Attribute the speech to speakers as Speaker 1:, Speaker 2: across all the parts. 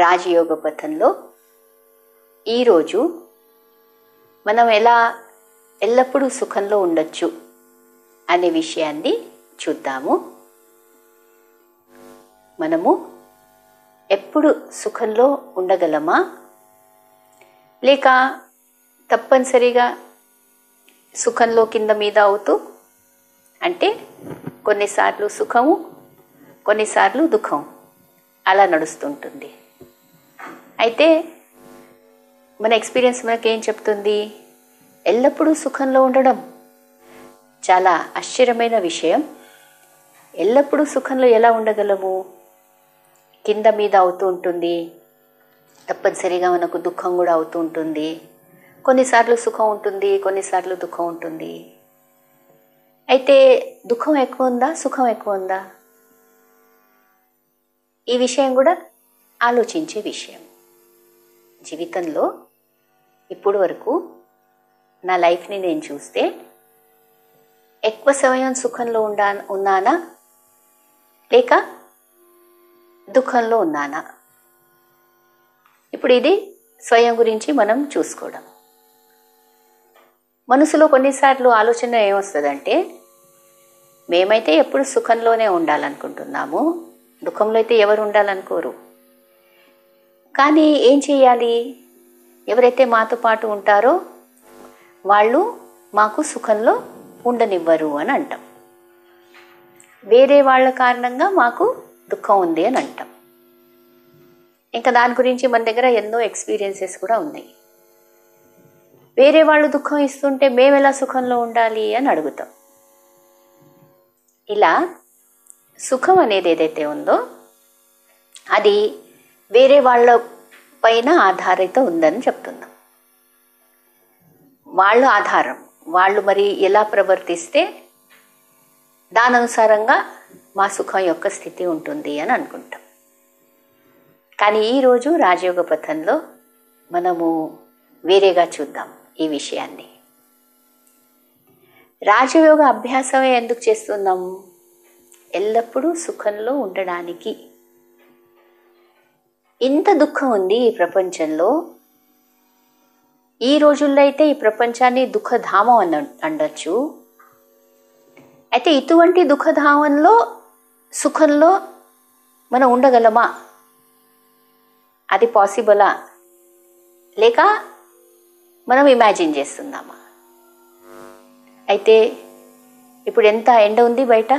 Speaker 1: రాజయోగ పథంలో ఈరోజు మనం ఎలా ఎల్లప్పుడూ సుఖంలో ఉండొచ్చు అనే విషయాన్ని చూద్దాము. మనము ఎప్పుడు సుఖంలో ఉండగలమా, లేక తప్పనిసరిగా సుఖంలో కింద మీద అవుతూ, అంటే కొన్నిసార్లు సుఖము కొన్నిసార్లు దుఃఖం అలా నడుస్తుంటుంది. అయితే మన ఎక్స్పీరియన్స్ మనకేం చెప్తుంది? ఎల్లప్పుడూ సుఖంలో ఉండడం చాలా ఆశ్చర్యమైన విషయం. ఎల్లప్పుడూ సుఖంలో ఎలా ఉండగలము? కింద మీద అవుతూ ఉంటుంది, తప్పనిసరిగా మనకు దుఃఖం కూడా అవుతూ ఉంటుంది. కొన్నిసార్లు సుఖం ఉంటుంది, కొన్నిసార్లు దుఃఖం ఉంటుంది. అయితే దుఃఖం ఎక్కువ ఉందా, సుఖం ఎక్కువ ఉందా? ఈ విషయం కూడా ఆలోచించే విషయం. జీవితంలో ఇప్పుడు వరకు నా లైఫ్ని నేను చూస్తే ఎక్కువ సమయం సుఖంలో ఉన్నానా లేక దుఃఖంలో ఉన్నానా? ఇప్పుడు ఇది స్వయం గురించి మనం చూసుకోవడం. మనసులో కొన్నిసార్లు ఆలోచన ఏమొస్తుందంటే, మేమైతే ఎప్పుడు సుఖంలోనే ఉండాలనుకుంటున్నాము, దుఃఖంలో అయితే ఎవరు ఉండాలనుకోరు. కానీ ఏం చేయాలి? ఎవరైతే మాతో పాటు ఉంటారో వాళ్ళు మాకు సుఖంలో ఉండనివ్వరు అని అంటాం. వేరే వాళ్ళ కారణంగా మాకు దుఃఖం ఉంది అని అంటాం. ఇంకా దాని గురించి మన దగ్గర ఎన్నో ఎక్స్పీరియన్సెస్ కూడా ఉన్నాయి. వేరే వాళ్ళు దుఃఖం ఇస్తుంటే మేము ఎలా సుఖంలో ఉండాలి అని అడుగుతాం. ఇలా సుఖం అనేది ఏదైతే ఉందో అది వేరే వాళ్ళ పైన ఆధారిత ఉందని చెప్తున్నాం. వాళ్ళు ఆధారం, వాళ్ళు మరి ఎలా ప్రవర్తిస్తే దాని అనుసారంగా మా సుఖం యొక్క స్థితి ఉంటుంది అని అనుకుంటాం. కానీ ఈరోజు రాజయోగ పథంలో మనము వేరేగా చూద్దాం ఈ విషయాన్ని. రాజయోగ అభ్యాసమే ఎందుకు చేస్తున్నాం? ఎల్లప్పుడూ సుఖంలో ఉండడానికి. ఇంత దుఃఖం ఉంది ఈ ప్రపంచంలో. ఈ రోజుల్లో అయితే ఈ ప్రపంచాన్ని దుఃఖధామం అనొచ్చు. అయితే ఇటువంటి దుఃఖధామంలో సుఖంలో మనం ఉండగలమా? అది పాసిబులా, లేక మనం ఇమాజిన్ చేస్తున్నామా? అయితే ఇప్పుడు ఎంత ఎండ ఉంది బయట,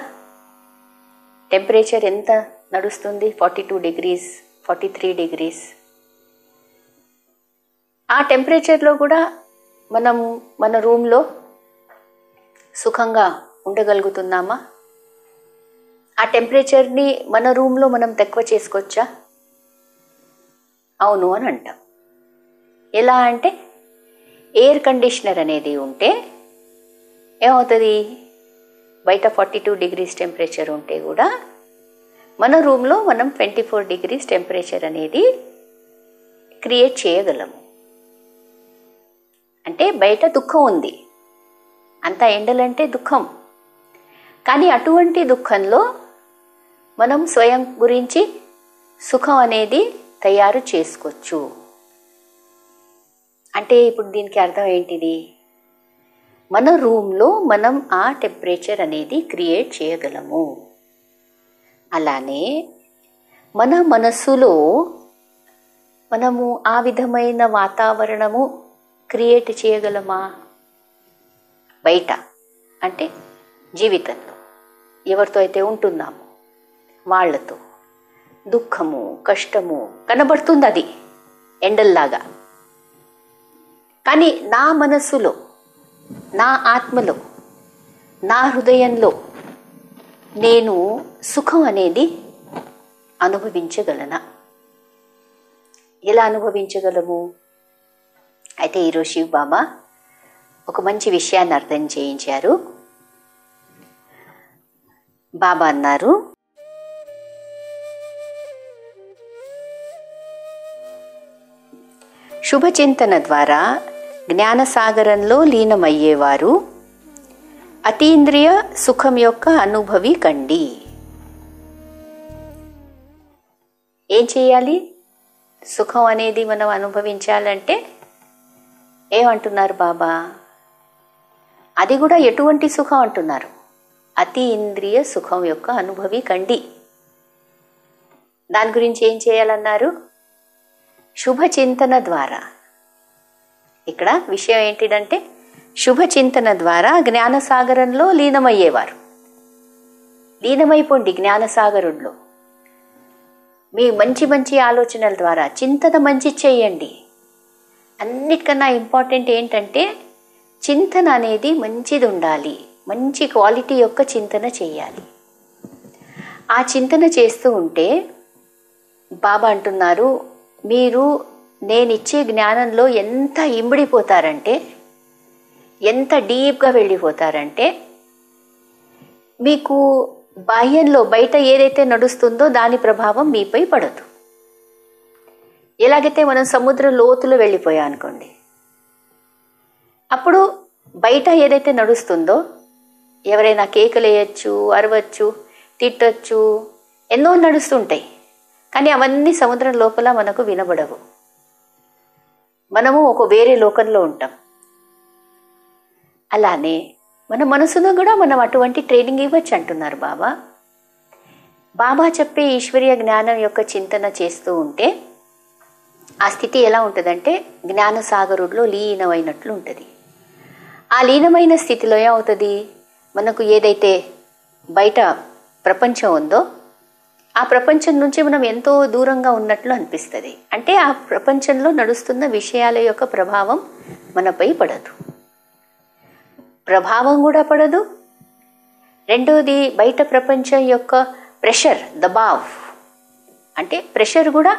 Speaker 1: టెంపరేచర్ ఎంత నడుస్తుంది? 42 degrees 43 degrees. ఆ టెంపరేచర్లో కూడా మనం మన రూమ్లో సుఖంగా ఉండగలుగుతున్నామా? ఆ టెంపరేచర్ని మన రూమ్లో మనం తక్కువ చేసుకోవచ్చా? అవును అని అంటాం. ఎలా అంటే, ఎయిర్ కండిషనర్ అనేది ఉంటే ఏమవుతుంది? బయట 42 degrees టెంపరేచర్ ఉంటే కూడా మన రూమ్లో మనం 24 degrees టెంపరేచర్ అనేది క్రియేట్ చేయగలము. అంటే బయట దుఃఖం ఉంది, అంత ఎండలంటే దుఃఖం. కానీ అటువంటి దుఃఖంలో మనం స్వయం గురించి సుఖం అనేది తయారు చేసుకోవచ్చు. అంటే ఇప్పుడు దీనికి అర్థం ఏంటిది? మన రూమ్లో మనం ఆ టెంపరేచర్ అనేది క్రియేట్ చేయగలము. అలానే మన మనసులో మనము ఆ విధమైన వాతావరణము క్రియేట్ చేయగలమా? బయట అంటే జీవితంలో ఎవరితో అయితే ఉంటున్నామో వాళ్ళతో దుఃఖము కష్టము కనబడుతుంది, అది ఎండల్లాగా. కానీ నా మనసులో, నా ఆత్మలో, నా హృదయంలో నేను సుఖం అనేది అనుభవించగలనా? ఎలా అనుభవించగలము? అయితే ఈరోజు శివ్ బాబా ఒక మంచి విషయాన్ని అర్థం చేయించారు. బాబా అన్నారు, శుభచింతన ద్వారా జ్ఞానసాగరంలో లీనమయ్యేవారు అతీంద్రియ సుఖం యొక్క అనుభవి కండి. ఏం చేయాలి? సుఖం అనేది మనం అనుభవించాలంటే ఏమంటున్నారు బాబా? అది కూడా ఎటువంటి సుఖం అంటున్నారు? అతి ఇంద్రియ సుఖం యొక్క అనుభవి కండి. దాని గురించి ఏం చేయాలన్నారు? శుభ చింతన ద్వారా. ఇక్కడ విషయం ఏంటిదంటే శుభ చింతన ద్వారా జ్ఞానసాగరంలో లీనమయ్యేవారు. లీనమైపోండి జ్ఞానసాగరుల్లో. మీ మంచి మంచి ఆలోచనల ద్వారా చింతన మంచి చేయండి. అన్నిటికన్నా ఇంపార్టెంట్ ఏంటంటే చింతన అనేది మంచిది ఉండాలి. మంచి క్వాలిటీ యొక్క చింతన చేయాలి. ఆ చింతన చేస్తూ ఉంటే బాబా అంటున్నారు, మీరు నేనిచ్చే జ్ఞానంలో ఎంత ఇమిడిపోతారంటే, ఎంత డీప్గా వెళ్ళిపోతారంటే, మీకు బాహ్యంలో బయట ఏదైతే నడుస్తుందో దాని ప్రభావం మీపై పడదు. ఎలాగైతే మనం సముద్ర లోతులో వెళ్ళిపోయా అనుకోండి, అప్పుడు బయట ఏదైతే నడుస్తుందో, ఎవరైనా కేకలేయచ్చు, అరవచ్చు, తిట్టచ్చు, ఎన్నో నడుస్తుంటాయి. కానీ అవన్నీ సముద్రం లోపల మనకు వినబడవు. మనము ఒక వేరే లోకంలో ఉంటాం. అలానే మన మనసును కూడా మనం అటువంటి ట్రైనింగ్ ఇవ్వచ్చు అంటున్నారు బాబా. బాబా చెప్పే ఈశ్వరీయ జ్ఞానం యొక్క చింతన చేస్తూ ఉంటే ఆ స్థితి ఎలా ఉంటుందంటే జ్ఞానసాగరుడిలో లీనమైనట్లు ఉంటుంది. ఆ లీనమైన స్థితిలో ఏమవుతుంది? మనకు ఏదైతే బయట ప్రపంచం ఉందో ఆ ప్రపంచం నుంచి మనం ఎంతో దూరంగా ఉన్నట్లు అనిపిస్తుంది. అంటే ఆ ప్రపంచంలో నడుస్తున్న విషయాల యొక్క ప్రభావం మనపై పడదు. ప్రభావం కూడా పడదు. రెండోది, బయట ప్రపంచం యొక్క ప్రెషర్, దబావ్ అంటే ప్రెషర్ కూడా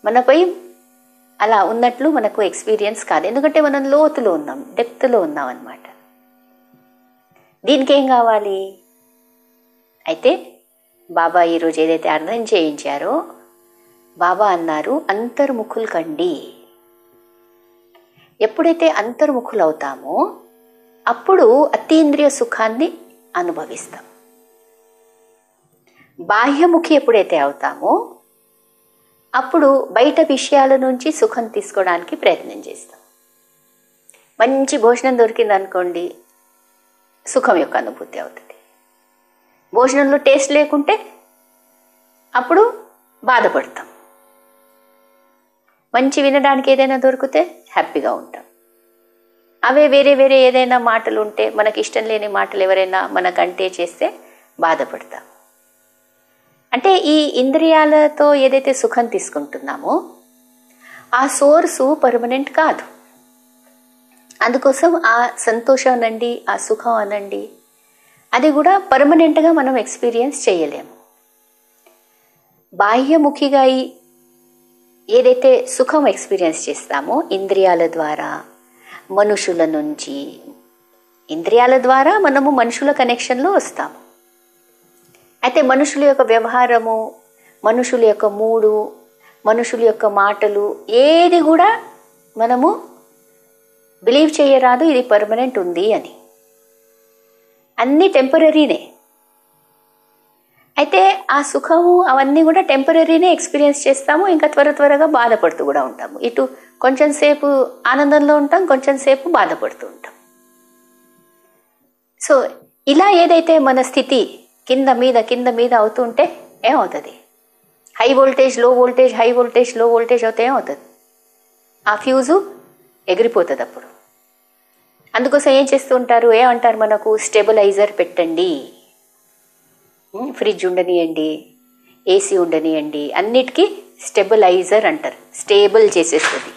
Speaker 1: మనపై అలా ఉన్నట్లు మనకు ఎక్స్పీరియన్స్ కాదు. ఎందుకంటే మనం లోతులో ఉన్నాం, డెప్త్లో ఉన్నాం అన్నమాట. దీనికి ఏం కావాలి? అయితే బాబా ఈరోజు ఏదైతే అర్థం చేయించారో, బాబా అన్నారు అంతర్ముఖులు కండి. ఎప్పుడైతే అంతర్ముఖులు అవుతామో అప్పుడు అతీంద్రియ సుఖాన్ని అనుభవిస్తాం. బాహ్యముఖి ఎప్పుడైతే అవుతామో అప్పుడు బయట విషయాల నుంచి సుఖం తీసుకోవడానికి ప్రయత్నం చేస్తాం. మంచి భోజనం దొరికిందనుకోండి, సుఖం యొక్క అనుభూతి అవుతుంది. భోజనంలో టేస్ట్ లేకుంటే అప్పుడు బాధపడతాం. మంచి వినడానికి ఏదైనా దొరికితే హ్యాపీగా ఉంటాం. అవే వేరే వేరే ఏదైనా మాటలు ఉంటే, మనకి ఇష్టం లేని మాటలు ఎవరైనా మనకంటే చేస్తే బాధపడతాం. అంటే ఈ ఇంద్రియాలతో ఏదైతే సుఖం తీసుకుంటున్నామో ఆ సోర్సు పర్మనెంట్ కాదు. అందుకోసం ఆ సంతోషం అనండి, ఆ సుఖం అనండి, అది కూడా పర్మనెంట్గా మనం ఎక్స్పీరియన్స్ చేయలేము. బాహ్యముఖిగా ఏదైతే సుఖం ఎక్స్పీరియన్స్ చేస్తామో ఇంద్రియాల ద్వారా, మనుషుల నుంచి, ఇంద్రియాల ద్వారా మనము మనుషుల కనెక్షన్లో వస్తాము. అయితే మనుషుల యొక్క వ్యవహారము, మనుషుల యొక్క మూడు, మనుషుల యొక్క మాటలు ఏది కూడా మనము బిలీవ్ చేయరాదు ఇది పర్మనెంట్ ఉంది అని. అన్నీ టెంపరీనే. అయితే ఆ సుఖము అవన్నీ కూడా టెంపరీనే ఎక్స్పీరియన్స్ చేస్తాము. ఇంకా త్వరగా బాధపడుతూ కూడా ఉంటాము. ఇటు కొంచెం సేపు ఆనందంలో ఉంటాం, కొంచెం సేపు బాధపడుతూ ఉంటాం. సో ఇలా ఏదైతే మన స్థితి కింద మీద అవుతూ ఉంటే ఏమవుతుంది? హై వోల్టేజ్ లో వోల్టేజ్, హై వోల్టేజ్ లో వోల్టేజ్ అవుతే ఏమవుతుంది? ఆ ఫ్యూజు ఎగిరిపోతుంది అప్పుడు. అందుకోసం ఏం చేస్తూ ఉంటారు? ఏమంటారు మనకు? స్టెబిలైజర్ పెట్టండి, ఫ్రిడ్జ్ ఉండనియండి, ఏసీ ఉండనియండి, అన్నిటికీ స్టెబిలైజర్ అంటారు. స్టేబుల్ చేసేస్తుంది.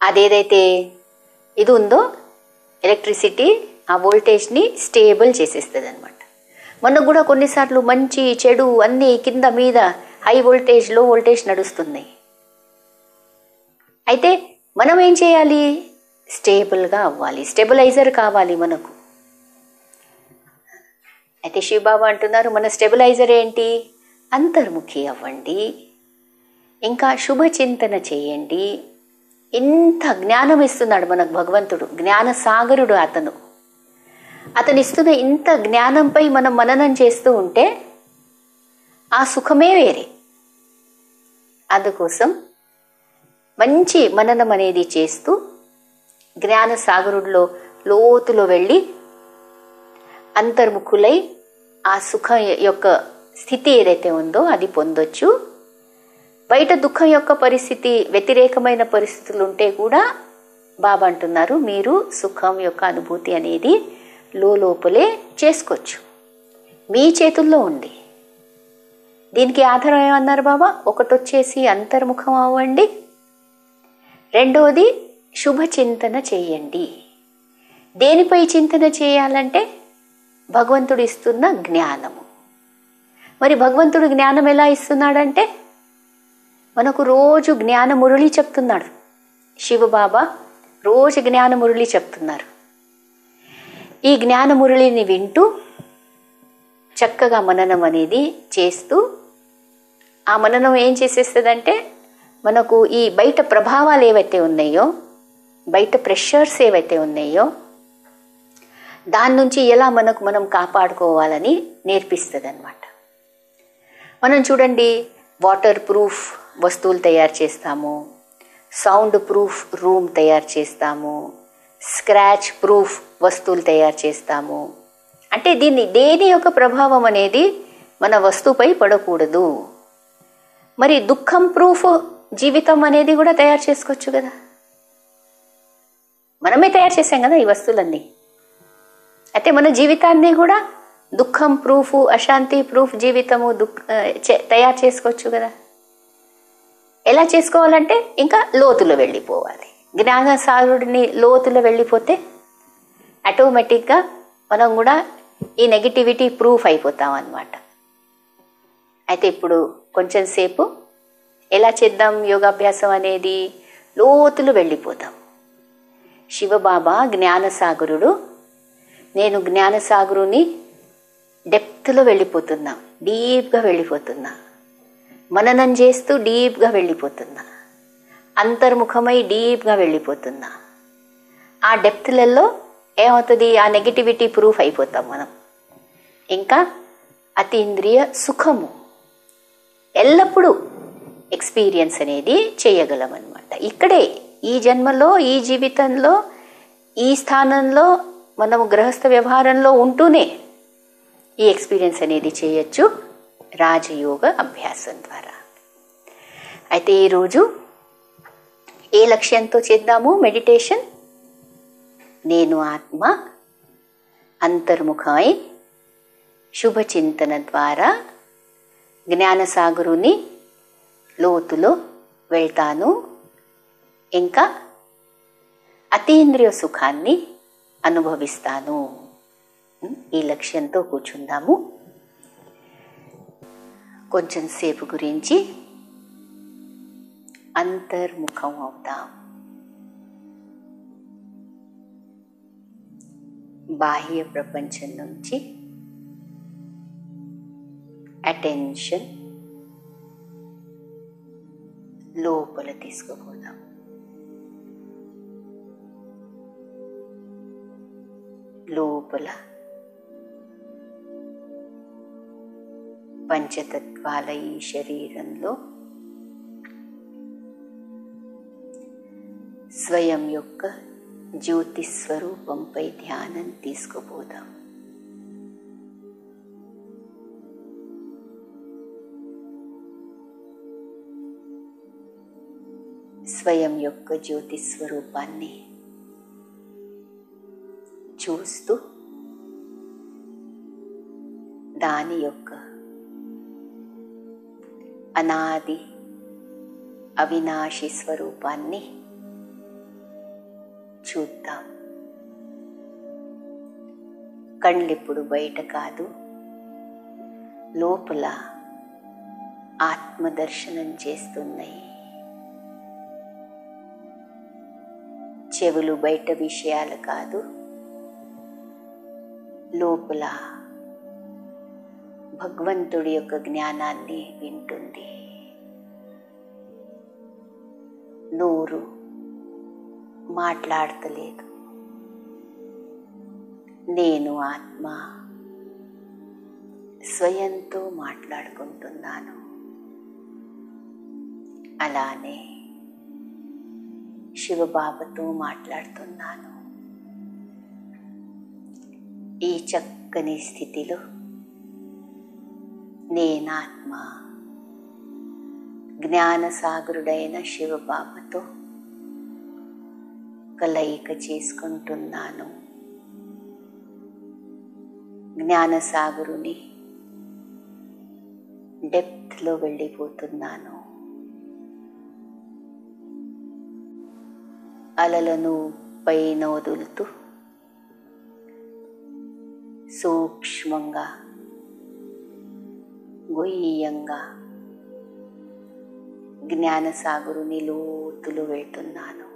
Speaker 1: అదేదైతే ఇది ఉందో ఎలక్ట్రిసిటీ, ఆ వోల్టేజ్ని స్టేబుల్ చేసేస్తుంది అనమాట. మనకు కూడా కొన్నిసార్లు మంచి చెడు అన్నీ కింద మీద హై వోల్టేజ్ లో వోల్టేజ్ నడుస్తున్నాయి. అయితే మనం ఏం చేయాలి? స్టేబుల్గా అవ్వాలి, స్టెబిలైజర్ కావాలి మనకు. అయితే శివబాబా అంటున్నారు మన స్టెబిలైజర్ ఏంటి? అంతర్ముఖి అవ్వండి, ఇంకా శుభ చింతన చేయండి. ఇంత జ్ఞానం ఇస్తున్నాడు మనకు భగవంతుడు, జ్ఞాన సాగరుడు అతను ఇస్తున్న ఇంత జ్ఞానంపై మనం మననం చేస్తూ ఉంటే ఆ సుఖమే వేరే. అందుకోసం మంచి మననం అనేది చేస్తూ జ్ఞాన సాగరుడిలో లోతులో వెళ్ళి అంతర్ముఖులై ఆ సుఖం యొక్క స్థితి ఏదైతే ఉందో అది పొందొచ్చు. బయట దుఃఖం యొక్క పరిస్థితి, వ్యతిరేకమైన పరిస్థితులు ఉంటే కూడా బాబా అంటున్నారు మీరు సుఖం యొక్క అనుభూతి అనేది లోపలే చేసుకోవచ్చు, మీ చేతుల్లో ఉంది. దీనికి ఆధారం ఏమన్నారు బాబా? ఒకటి వచ్చేసి అంతర్ముఖం అవ్వండి, రెండవది శుభ చింతన చేయండి. దేనిపై చింతన చేయాలంటే భగవంతుడు ఇస్తున్న జ్ఞానము. మరి భగవంతుడు జ్ఞానం ఎలా ఇస్తున్నాడంటే మనకు రోజు జ్ఞాన మురళి చెప్తున్నాడు. శివబాబా రోజు జ్ఞాన మురళి చెప్తున్నారు. ఈ జ్ఞాన మురళిని వింటూ చక్కగా మననం అనేది చేస్తూ, ఆ మననం ఏం చేసేస్తుందంటే మనకు ఈ బయట ప్రభావాలు ఏవైతే ఉన్నాయో, బయట ప్రెషర్స్ ఏవైతే ఉన్నాయో దాని నుంచి ఎలా మనం కాపాడుకోవాలని నేర్పిస్తుంది అన్నమాట. మనం చూడండి, వాటర్ ప్రూఫ్ వస్తువులు తయారు చేస్తాము, సౌండ్ ప్రూఫ్ రూమ్ తయారు చేస్తాము, స్క్రాచ్ ప్రూఫ్ వస్తువులు తయారు చేస్తాము. అంటే దేని యొక్క ప్రభావం అనేది మన వస్తువుపై పడకూడదు. మరి దుఃఖం ప్రూఫ్ జీవితం అనేది కూడా తయారు చేసుకోవచ్చు కదా. మనమే తయారు చేసాం కదా ఈ వస్తువులన్నీ. అయితే మన జీవితాన్ని కూడా దుఃఖం ప్రూఫ్, అశాంతి ప్రూఫ్ జీవితము తయారు చేసుకోవచ్చు కదా. ఎలా చేసుకోవాలంటే ఇంకా లోతులో వెళ్ళిపోవాలి. జ్ఞానసాగరుడిని లోతులో వెళ్ళిపోతే ఆటోమేటిక్గా మనం కూడా ఈ నెగిటివిటీ ప్రూఫ్ అయిపోతాం అన్నమాట. అయితే ఇప్పుడు కొంచెం సేపు ఎలా చేద్దాం యోగాభ్యాసం అనేది? లోతులు వెళ్ళిపోతాం. శివబాబా జ్ఞానసాగరుడు, నేను జ్ఞానసాగరుని డెప్త్లో వెళ్ళిపోతున్నా, డీప్గా వెళ్ళిపోతున్నా, మననం చేస్తూ డీప్గా వెళ్ళిపోతున్నా, అంతర్ముఖమై డీప్గా వెళ్ళిపోతున్నా. ఆ డెప్త్లలో ఏమవుతుంది? ఆ నెగిటివిటీ ప్రూఫ్ అయిపోతాం మనం. ఇంకా అతీంద్రియ సుఖము ఎల్లప్పుడూ ఎక్స్పీరియన్స్ అనేది చేయగలం అన్నమాట. ఇక్కడే ఈ జన్మలో, ఈ జీవితంలో, ఈ స్థానంలో మనము గృహస్థ వ్యవహారంలో ఉంటూనే ఈ ఎక్స్పీరియన్స్ అనేది చేయొచ్చు రాజయోగ అభ్యాసం ద్వారా. అయితే ఈరోజు ఏ లక్ష్యంతో చేద్దాము మెడిటేషన్? నేను ఆత్మ అంతర్ముఖమై శుభచింతన ద్వారా జ్ఞానసాగరుని లోతులో వెళ్తాను, ఇంకా అతీంద్రియ సుఖాన్ని అనుభవిస్తాను. ఈ లక్ష్యంతో కూర్చుందాము. కొంచెం సేపు గురించి అంతర్ముఖం అవుతాం. బాహ్య ప్రపంచం నుంచి అటెన్షన్ లోపల తీసుకుపోదాం. లోపల పంచతత్వాల ఈ శరీరంలో స్వయం యొక్క జ్యోతి స్వరూపంపై ధ్యానం తీసుకుపోదాం. స్వయం యొక్క జ్యోతి స్వరూపాన్ని చూస్తూ దాని యొక్క అనాది అవినాశి స్వరూపాన్ని చూద్దాం. కళ్ళెప్పుడు బయట కాదు, లోపల ఆత్మదర్శనం చేస్తున్నాయి. చెవులు బయట విషయాలు కాదు, లోపల భగవంతుడి యొక్క జ్ఞానాన్ని వింటుంది. నోరు మాట్లాడతలేదు, నేను ఆత్మ స్వయంతో మాట్లాడుకుంటున్నాను. అలానే శివబాబాతో మాట్లాడుతున్నాను. ఈ చక్కని స్థితిలో నేనాత్మ జ్ఞానసాగరుడైన శివబాబాతో కలయిక చేసుకుంటున్నాను. జ్ఞానసాగరుని డెప్త్లో వెళ్ళిపోతున్నాను. అలలను పైన వదులుతూ సూక్ష్మంగా గొయ్యంగా జ్ఞానసాగరుని లోతులు వెళ్తున్నాను.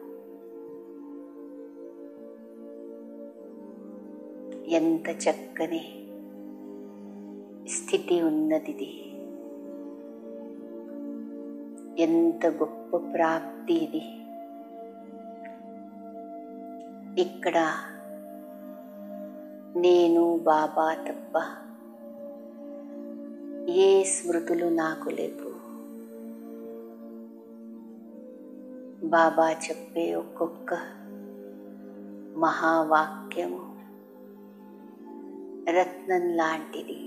Speaker 1: ఎంత చక్కని స్థితి ఉన్నది, ఎంత గొప్ప ప్రాప్తి ఇది. ఇక్కడ నేను బాబా తప్ప ఏ స్మృతులు నాకు లేవు. బాబా చెప్పే ఒక్కొక్క మహావాక్యము రత్నం లాంటిది.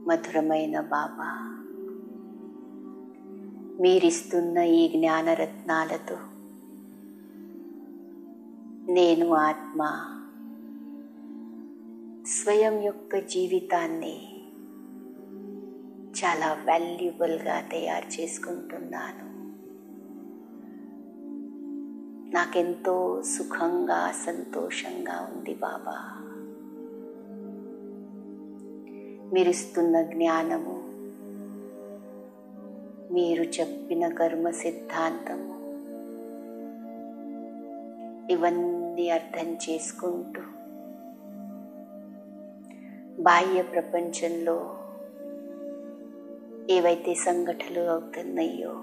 Speaker 1: మధురమైన బాబా, మీరిస్తున్న ఈ జ్ఞానరత్నాలతో నేను ఆత్మ స్వయం యొక్క జీవితాన్ని చాలా వాల్యుబుల్గా తయారు చేసుకుంటున్నాను. నాకెంతో సుఖంగా సంతోషంగా ఉంది బాబా. మీరిస్తున్న జ్ఞానము, మీరు చెప్పిన కర్మ సిద్ధాంతము, ఇవన్నీ అర్థం చేసుకుంటూ బాహ్య ప్రపంచంలో ఏవైతే సంఘటనలు అవుతున్నాయో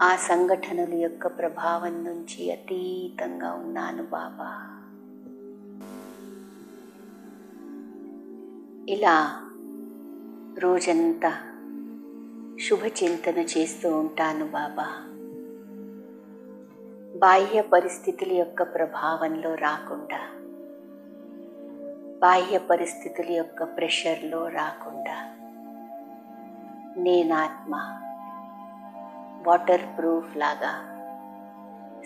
Speaker 1: ఆ సంఘటనల యొక్క ప్రభావం నుంచి అతీతంగా ఉన్నాను బాబా. ఇలా రోజంతా శుభచింతన చేస్తూ ఉంటాను బాబా. బాహ్య పరిస్థితుల యొక్క ప్రభావంలో రాకుండా, బాహ్య పరిస్థితుల యొక్క ప్రెషర్లో రాకుండా, నేనాత్మ వాటర్ ప్రూఫ్ లాగా,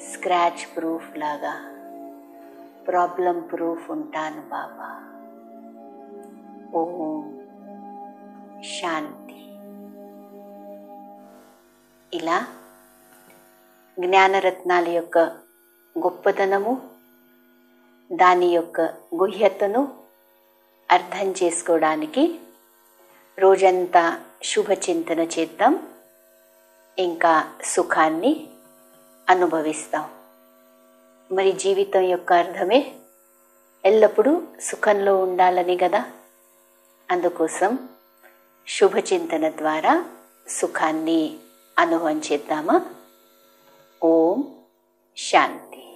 Speaker 1: స్క్రాచ్ ప్రూఫ్ లాగా, ప్రాబ్లం ప్రూఫ్ ఉంటాను బాబా. ఓం శాంతి. ఇలా జ్ఞానరత్నాల యొక్క గొప్పతనము, దాని యొక్క గుహ్యతను అర్థం చేసుకోవడానికి రోజంతా శుభచింతన చేద్దాం. ఇంకా సుఖాన్ని అనుభవిస్తాం. మరి జీవితం యొక్క అర్థమే ఎల్లప్పుడూ సుఖంలో ఉండాలని కదా. అందుకోసం శుభచింతన ద్వారా సుఖాన్ని అనుభవం చేద్దామా. ఓం శాంతి.